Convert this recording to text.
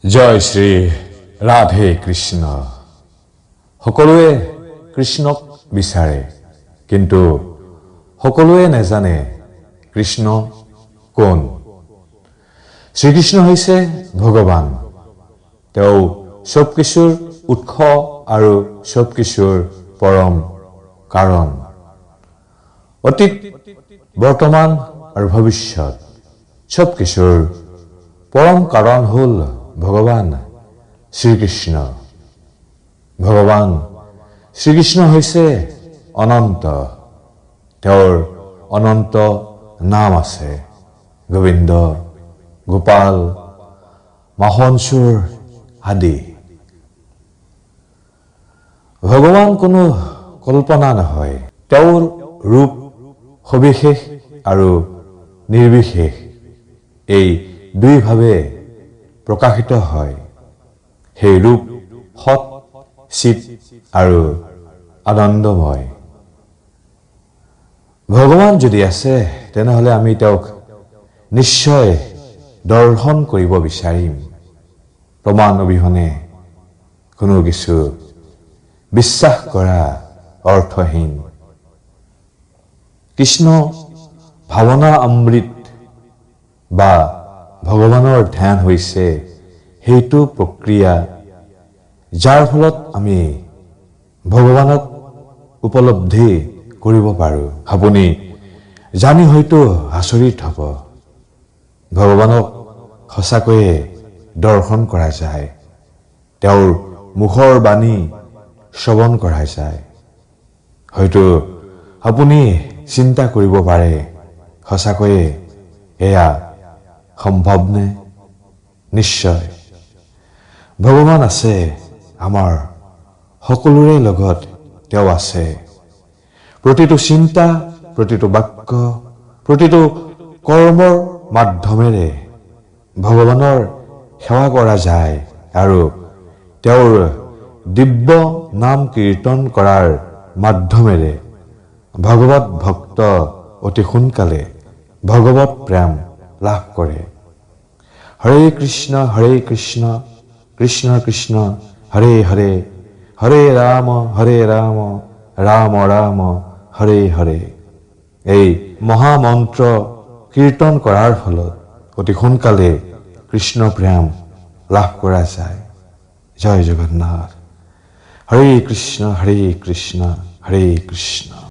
জয় শ্ৰী ৰাধে কৃষ্ণ। সকলোৱে কৃষ্ণক বিচাৰে, কিন্তু সকলোৱে নাজানে কৃষ্ণ কোন। শ্ৰীকৃষ্ণ হৈছে ভগৱান। তেওঁ সব কিছুৰ উৎস আৰু সব কিছুৰ পৰম কাৰণ। অতীত, বৰ্তমান আৰু ভৱিষ্যত সব কিছুৰ পৰম কাৰণ হ'ল ভগৱান শ্ৰীকৃষ্ণ। ভগৱান শ্ৰীকৃষ্ণ হৈছে অনন্ত। তেওঁৰ অনন্ত নাম আছে: গোবিন্দ, গোপাল, মাখনচোৰ আদি। ভগৱান কোনো কল্পনা নহয়। তেওঁৰ ৰূপ সবিশেষ আৰু নিৰ্বিশেষ এই দুইভাৱে প্ৰকাশিত হয়। সেই ৰূপ সৎ, চিত আৰু আনন্দময়। ভগৱান যদি আছে, তেনেহলে আমি তেওঁক নিশ্চয় দৰ্শন কৰিব বিচাৰিম। প্ৰমাণ অবিহনে কোনো কিছু বিশ্বাস কৰা অৰ্থহীন। কৃষ্ণ ভাৱনা অমৃত বা ভগৱানৰ ধ্যান হৈছে সেইটো প্ৰক্ৰিয়া, যাৰ ফলত আমি ভগৱানক উপলব্ধি কৰিব পাৰোঁ। আপুনি জানি হয়তো আচৰিত হ'ব, ভগৱানক সঁচাকৈয়ে দৰ্শন কৰা যায়। তেওঁৰ মুখৰ বাণী শ্ৰৱণ কৰা যায়। হয়তো আপুনি চিন্তা কৰিব পাৰে, সঁচাকৈয়ে এয়া সম্ভৱনে? নিশ্চয় ভগৱান আছে। আমাৰ সকলোৰে লগত তেওঁ আছে। প্ৰতিটো চিন্তা, প্ৰতিটো বাক্য, প্ৰতিটো কৰ্মৰ মাধ্যমেৰে ভগৱানৰ সেৱা কৰা যায় আৰু তেওঁৰ দিব্য নাম কীৰ্তন কৰাৰ মাধ্যমেৰে ভগৱত ভক্ত অতি সোনকালে ভগৱত প্ৰেম লাভ কৰে। হৰে কৃষ্ণ কৃষ্ণ কৃষ্ণ হৰে হৰে, হৰে ৰাম ৰাম ৰাম হৰে হৰে। এই মহামন্ত্ৰ কীৰ্তন কৰাৰ ফলত অতি সোনকালে কৃষ্ণ প্ৰেম লাভ কৰা যায়। জয় জগন্নাথ। হৰে কৃষ্ণ হৰে কৃষ্ণ।